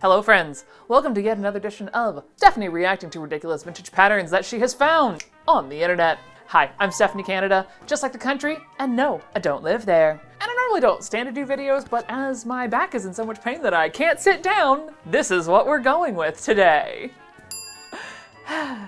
Hello friends, welcome to yet another edition of Stephanie reacting to ridiculous vintage patterns that she has found on the internet. Hi, I'm Stephanie Canada, just like the country, and no, I don't live there. And I normally don't stand to do videos, but as my back is in so much pain that I can't sit down, this is what we're going with today.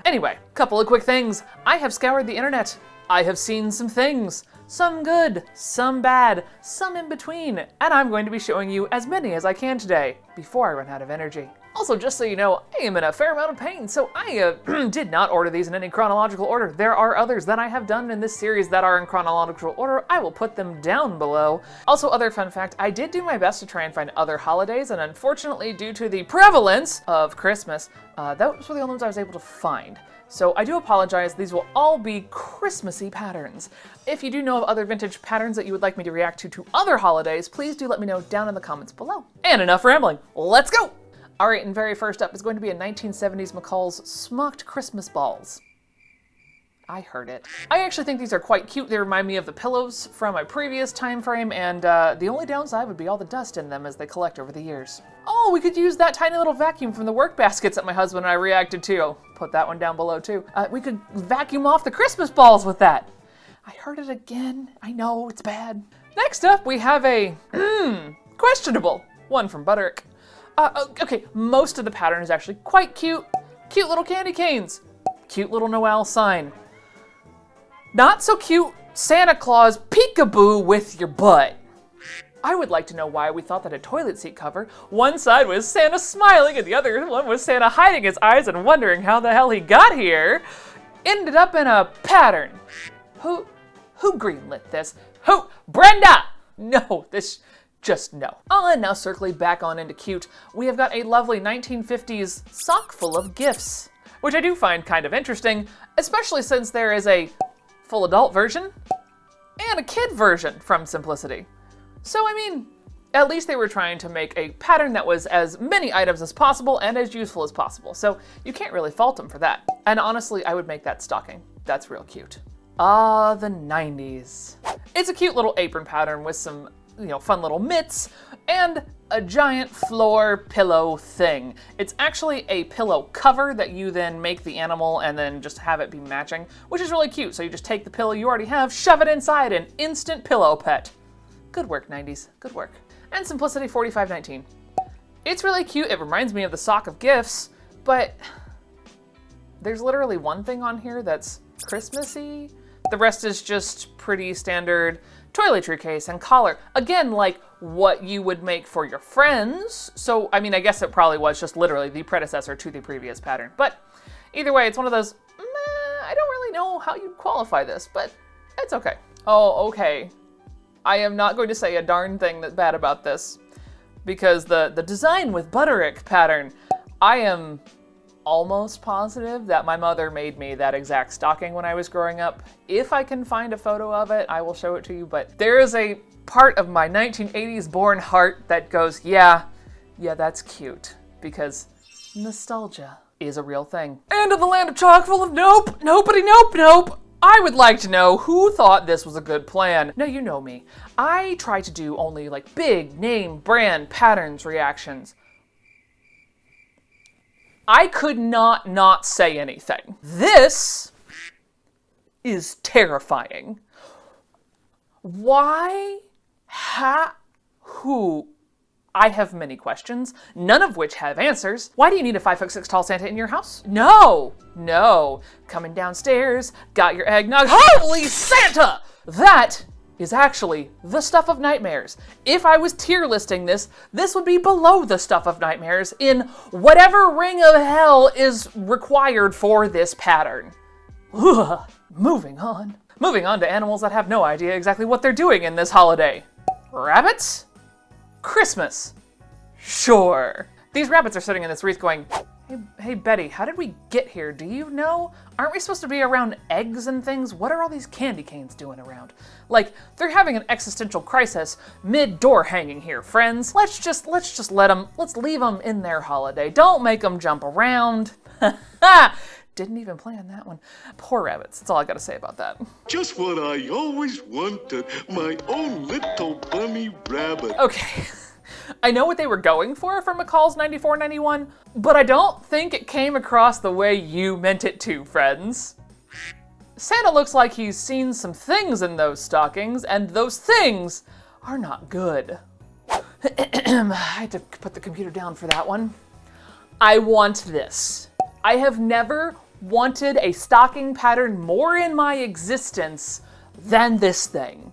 Anyway, couple of quick things. I have scoured the internet. I have seen some things. Some good, some bad, some in between, and I'm going to be showing you as many as I can today, before I run out of energy. Also, just so you know, I am in a fair amount of pain, so I did not order these in any chronological order. There are others that I have done in this series that are in chronological order. I will put them down below. Also, other fun fact, I did do my best to try and find other holidays, and unfortunately, due to the prevalence of Christmas, those were the only ones I was able to find. So I do apologize, these will all be Christmassy patterns. If you do know of other vintage patterns that you would like me to react to other holidays, please do let me know down in the comments below. And enough rambling, let's go! All right, and very first up is going to be a 1970s McCall's Smocked Christmas Balls. I heard it. I actually think these are quite cute. They remind me of the pillows from my previous time frame, and the only downside would be all the dust in them as they collect over the years. Oh, we could use that tiny little vacuum from the work baskets that my husband and I reacted to. I'll put that one down below too. We could vacuum off the Christmas balls with that. I heard it again. I know, it's bad. Next up, we have a questionable one from Butterick. Okay, most of the pattern is actually quite cute. Cute little candy canes. Cute little Noel sign. Not so cute Santa Claus peekaboo with your butt. I would like to know why we thought that a toilet seat cover, one side was Santa smiling and the other one was Santa hiding his eyes and wondering how the hell he got here, ended up in a pattern. Who greenlit this? Who? Brenda! No, just no. And now circling back on into cute, we have got a lovely 1950s sock full of gifts, which I do find kind of interesting, especially since there is a full adult version and a kid version from Simplicity. So I mean, at least they were trying to make a pattern that was as many items as possible and as useful as possible. So you can't really fault them for that. And honestly, I would make that stocking. That's real cute. Ah, the 90s. It's a cute little apron pattern with some, fun little mitts and a giant floor pillow thing. It's actually a pillow cover that you then make the animal and then just have it be matching, which is really cute. So you just take the pillow you already have, shove it inside, an instant pillow pet. Good work, 90s, good work. And Simplicity 4519. It's really cute, it reminds me of the sock of gifts, but there's literally one thing on here that's Christmassy. The rest is just pretty standard toiletry case and collar. Again, like what you would make for your friends. So, I mean, I guess it probably was just literally the predecessor to the previous pattern. But either way, it's one of those, I don't really know how you'd qualify this, but it's okay. Oh, okay. I am not going to say a darn thing that's bad about this because the design with Butterick pattern, I am almost positive that my mother made me that exact stocking when I was growing up. If I can find a photo of it, I will show it to you, but there is a part of my 1980s born heart that goes, yeah, that's cute, because nostalgia is a real thing. And in the land of chock full of nope. I would like to know who thought this was a good plan. Now, you know me. I try to do only like big name brand patterns reactions. I could not say anything. This is terrifying. Why? Who? I have many questions, none of which have answers. Why do you need a 5'6" tall Santa in your house? No. Coming downstairs, got your eggnog. Holy Santa! That is actually the stuff of nightmares. If I was tier listing this would be below the stuff of nightmares in whatever ring of hell is required for this pattern. Ugh. Moving on to animals that have no idea exactly what they're doing in this holiday. Rabbits? Christmas. Sure. These rabbits are sitting in this wreath going, hey Betty, how did we get here? Do you know? Aren't we supposed to be around eggs and things? What are all these candy canes doing around? Like, they're having an existential crisis mid-door hanging here, friends. Let's just leave them in their holiday. Don't make them jump around. Didn't even plan that one. Poor rabbits, that's all I gotta say about that. Just what I always wanted, my own little bunny rabbit. Okay, I know what they were going for McCall's 94-91, but I don't think it came across the way you meant it to, friends. Santa looks like he's seen some things in those stockings, and those things are not good. I had to put the computer down for that one. I want this. I have never wanted a stocking pattern more in my existence than this thing.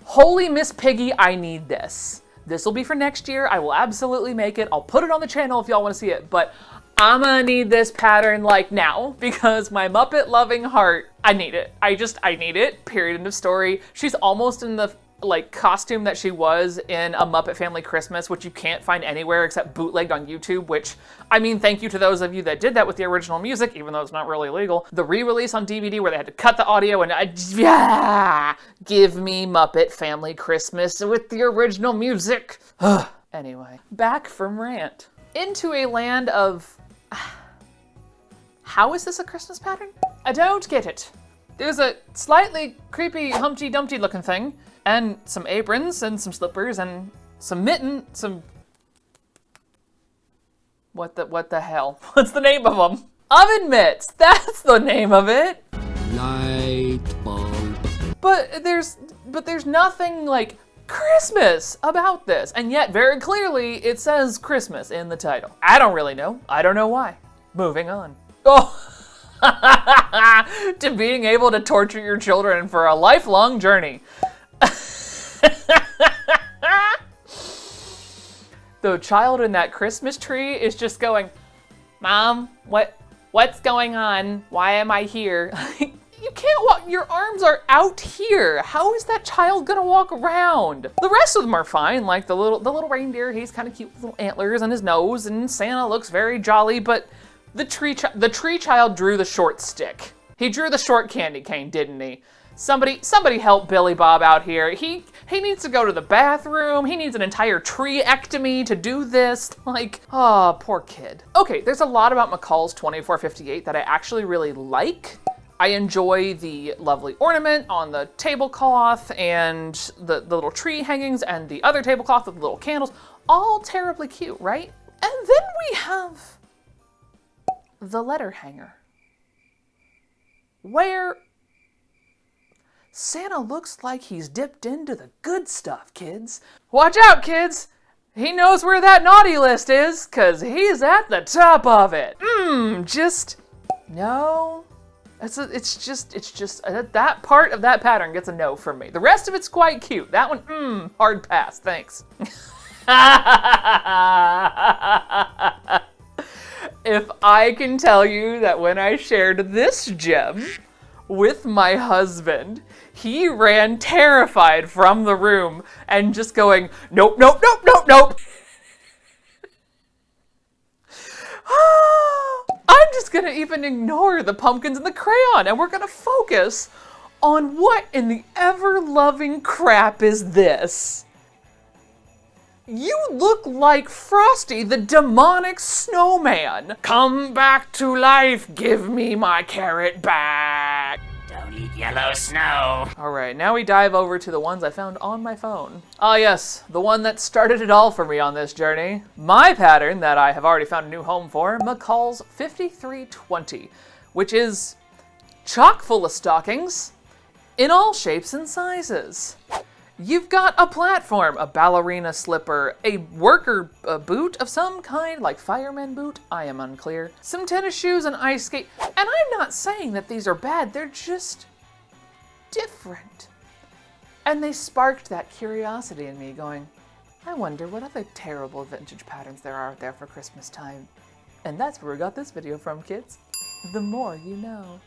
Holy Miss Piggy, I need this. This will be for next year. I will absolutely make it. I'll put it on the channel if y'all want to see it, but I'm gonna need this pattern like now because my Muppet loving heart, I need it. I need it, period, end of story. She's almost in the like costume that she was in A Muppet Family Christmas, which you can't find anywhere except bootlegged on YouTube, which, I mean, thank you to those of you that did that with the original music, even though it's not really legal. The re-release on DVD where they had to cut the audio and give me Muppet Family Christmas with the original music. Anyway, back from rant. Into a land of... How is this a Christmas pattern? I don't get it. There's a slightly creepy Humpty Dumpty looking thing, and some aprons, and some slippers, and some some... What the hell? What's the name of them? Oven mitts! That's the name of it! Light bulb. But there's nothing like Christmas about this, and yet very clearly it says Christmas in the title. I don't really know. I don't know why. Moving on. Oh! To being able to torture your children for a lifelong journey. The child in that Christmas tree is just going, Mom, what's going on? Why am I here? You can't walk, your arms are out here. How is that child gonna walk around? The rest of them are fine, like the little reindeer, he's kind of cute with little antlers on his nose, and Santa looks very jolly, but the tree child drew the short stick. He drew the short candy cane, didn't he? Somebody help Billy Bob out here. He needs to go to the bathroom. He needs an entire tree-ectomy to do this. Like, oh, poor kid. Okay, there's a lot about McCall's 2458 that I actually really like. I enjoy the lovely ornament on the tablecloth and the little tree hangings and the other tablecloth with the little candles. All terribly cute, right? And then we have the letter hanger, where Santa looks like he's dipped into the good stuff, kids. Watch out, kids! He knows where that naughty list is, 'cause he's at the top of it. No. It's just that part of that pattern gets a no from me. The rest of it's quite cute. That one, hard pass, thanks. If I can tell you that when I shared this gem with my husband, he ran terrified from the room and just going, nope, nope, nope, nope, nope. I'm just gonna even ignore the pumpkins and the crayon, and we're gonna focus on what in the ever-loving crap is this. You look like Frosty the demonic snowman. Come back to life, give me my carrot back. Don't eat yellow snow. All right, now we dive over to the ones I found on my phone. Ah yes, the one that started it all for me on this journey. My pattern that I have already found a new home for, McCall's 5320, which is chock full of stockings in all shapes and sizes. You've got a platform, a ballerina slipper, a worker boot of some kind, like fireman boot, I am unclear, some tennis shoes, an ice skate, and I'm not saying that these are bad, they're just different. And they sparked that curiosity in me going, I wonder what other terrible vintage patterns there are out there for Christmas time. And that's where we got this video from, kids. The more you know.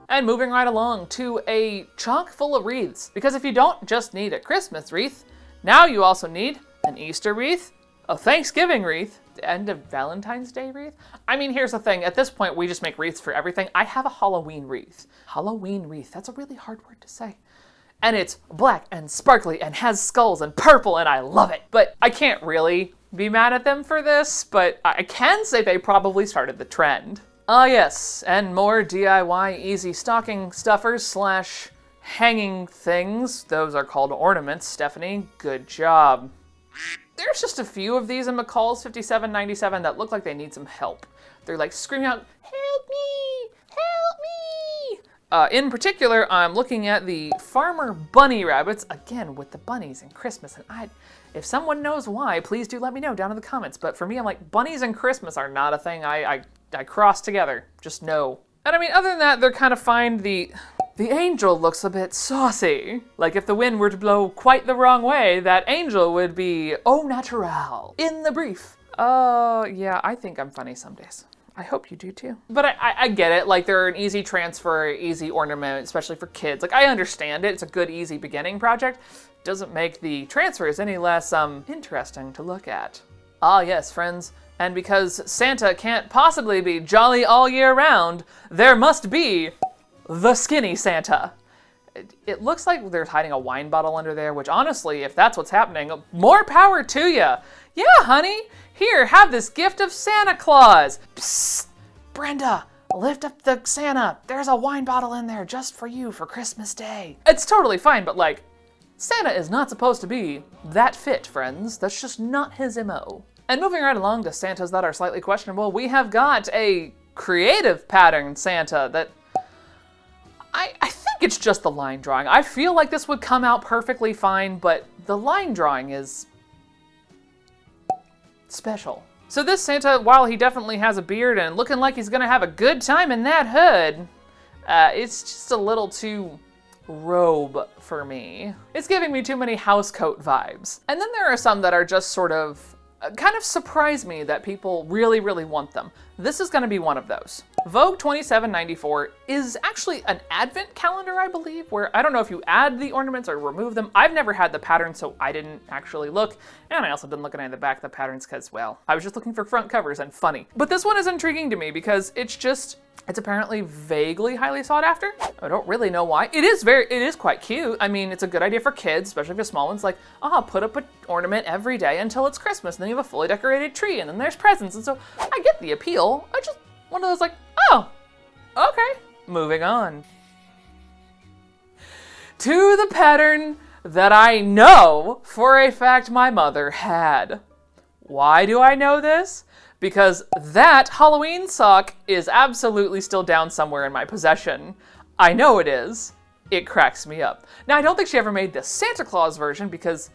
And moving right along to a chock full of wreaths. Because if you don't just need a Christmas wreath, now you also need an Easter wreath, a Thanksgiving wreath, and a Valentine's Day wreath. I mean, here's the thing. At this point, we just make wreaths for everything. I have a Halloween wreath. Halloween wreath. That's a really hard word to say. And it's black and sparkly and has skulls and purple, and I love it. But I can't really be mad at them for this, but I can say they probably started the trend. Ah yes, and more DIY easy stocking stuffers slash hanging things. Those are called ornaments, Stephanie. Good job. There's just a few of these in McCall's 5797 that look like they need some help. They're like screaming out, "Help me! Help me!" In particular, I'm looking at the farmer bunny rabbits, again with the bunnies and Christmas, and if someone knows why, please do let me know down in the comments. But for me, I'm like, bunnies and Christmas are not a thing I cross together. Just no. And I mean, other than that, they're kind of fine. The angel looks a bit saucy. Like if the wind were to blow quite the wrong way, that angel would be au naturel, in the brief. Yeah, I think I'm funny some days. I hope you do too. But I get it, like they're an easy transfer, easy ornament, especially for kids. Like I understand it, it's a good, easy beginning project. Doesn't make the transfers any less interesting to look at. Ah yes, friends, and because Santa can't possibly be jolly all year round, there must be the skinny Santa. It looks like they're hiding a wine bottle under there, which honestly, if that's what's happening, more power to ya. Yeah, honey, here, have this gift of Santa Claus. Psst, Brenda, lift up the Santa. There's a wine bottle in there just for you for Christmas Day. It's totally fine, but like, Santa is not supposed to be that fit, friends. That's just not his MO. And moving right along to Santas that are slightly questionable, we have got a creative pattern Santa that I think it's just the line drawing. I feel like this would come out perfectly fine, but the line drawing is special. So this Santa, while he definitely has a beard and looking like he's gonna have a good time in that hood, it's just a little too robe for me. It's giving me too many housecoat vibes. And then there are some that are just sort of kind of surprise me that people really, really want them. This is gonna be one of those. Vogue 2794 is actually an advent calendar, I believe, where I don't know if you add the ornaments or remove them. I've never had the pattern, so I didn't actually look. And I also didn't look at any of the back of the patterns because, well, I was just looking for front covers and funny. But this one is intriguing to me because it's apparently vaguely highly sought after. I don't really know why. It is quite cute. I mean, it's a good idea for kids, especially if you're small ones, like, put up an ornament every day until it's Christmas, and then you have a fully decorated tree, and then there's presents, and so I get the appeal. I just, one of those like, oh, okay, moving on. To the pattern that I know for a fact my mother had. Why do I know this? Because that Halloween sock is absolutely still down somewhere in my possession. I know it is. It cracks me up. Now, I don't think she ever made the Santa Claus version because,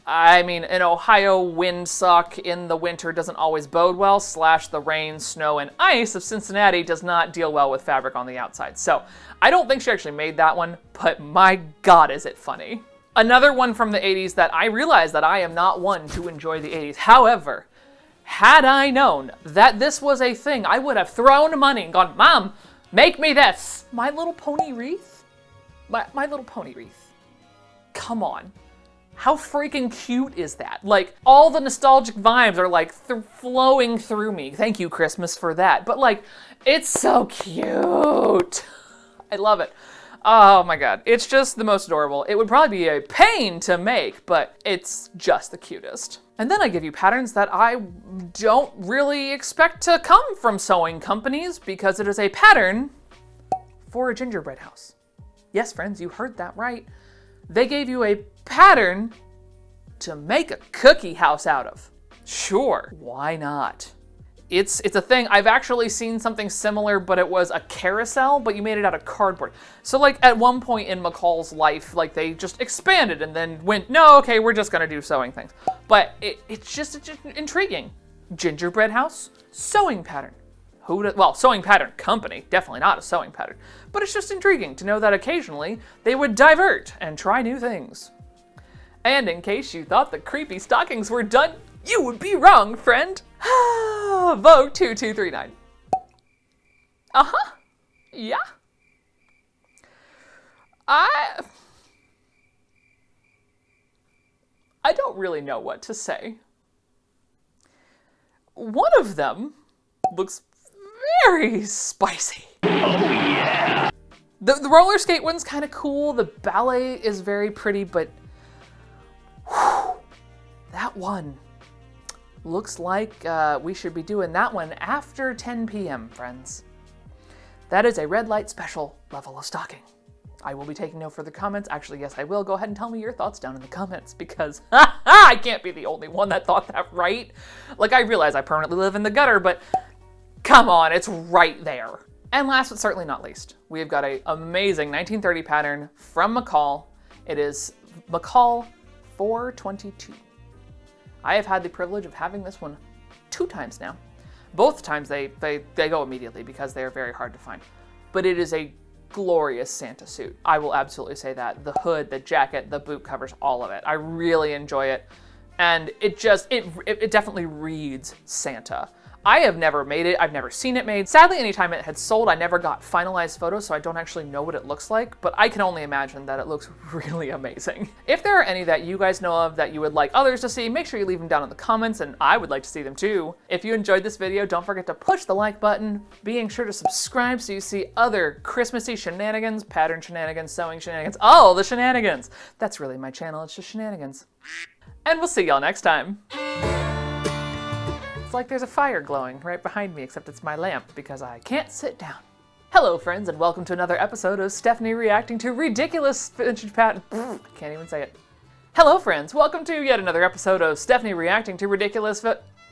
I mean, an Ohio wind sock in the winter doesn't always bode well, / the rain, snow, and ice of Cincinnati does not deal well with fabric on the outside. So I don't think she actually made that one, but my God, is it funny. Another one from the 80s that I realize that I am not one to enjoy the 80s. However, had I known that this was a thing, I would have thrown money and gone, Mom, make me this. My Little Pony wreath? My Little Pony wreath. Come on. How freaking cute is that? Like, all the nostalgic vibes are like flowing through me. Thank you, Christmas, for that. But like, it's so cute. I love it. Oh my God, it's just the most adorable. It would probably be a pain to make, but it's just the cutest. And then I give you patterns that I don't really expect to come from sewing companies because it is a pattern for a gingerbread house. Yes, friends, you heard that right. They gave you a pattern to make a cookie house out of. Sure, why not? It's a thing. I've actually seen something similar, but it was a carousel, but you made it out of cardboard. So like at one point in McCall's life, like they just expanded and then went, no, okay, we're just gonna do sewing things. But it's just intriguing. Gingerbread house, sewing pattern. Well, sewing pattern company, definitely not a sewing pattern. But it's just intriguing to know that occasionally they would divert and try new things. And in case you thought the creepy stockings were done, you would be wrong, friend. Vogue 2239. Uh-huh. Yeah. I don't really know what to say. One of them looks very spicy. Oh yeah. The roller skate one's kind of cool. The ballet is very pretty, but whew, that one looks like we should be doing that one after 10 p.m., friends. That is a red light special level of stocking. I will be taking no further comments. Actually, yes, I will. Go ahead and tell me your thoughts down in the comments because I can't be the only one that thought that, right? Like, I realize I permanently live in the gutter, but come on, it's right there. And last but certainly not least, we have got an amazing 1930 pattern from McCall. It is McCall 422. I have had the privilege of having this one 2 times now. Both times they go immediately because they are very hard to find. But it is a glorious Santa suit. I will absolutely say that. The hood, the jacket, the boot covers, all of it. I really enjoy it. And it definitely reads Santa. I have never made it. I've never seen it made. Sadly, anytime it had sold, I never got finalized photos, so I don't actually know what it looks like, but I can only imagine that it looks really amazing. If there are any that you guys know of that you would like others to see, make sure you leave them down in the comments, and I would like to see them too. If you enjoyed this video, don't forget to push the like button, being sure to subscribe so you see other Christmassy shenanigans, pattern shenanigans, sewing shenanigans, all the shenanigans. That's really my channel, it's just shenanigans. And we'll see y'all next time. It's like there's a fire glowing right behind me, except it's my lamp because I can't sit down. Hello friends, and welcome to another episode of Stephanie reacting to ridiculous vintage pattern. Can't even say it. Hello friends, welcome to yet another episode of Stephanie reacting to ridiculous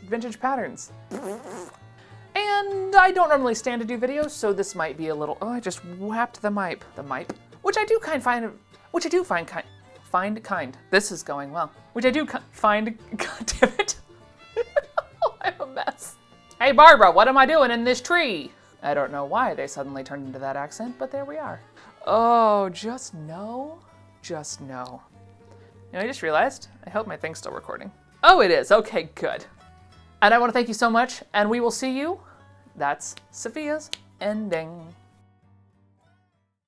vintage patterns. And I don't normally stand to do videos, so this might be a little, oh, I just whapped the mic, which I do find kind. This is going well. Which I do find, god damn it. I'm a mess. Hey Barbara, what am I doing in this tree? I don't know why they suddenly turned into that accent, but there we are. Oh, just no. Just no. You know, I just realized, I hope my thing's still recording. Oh, it is, okay, good. And I want to thank you so much, and we will see you. That's Sophia's ending.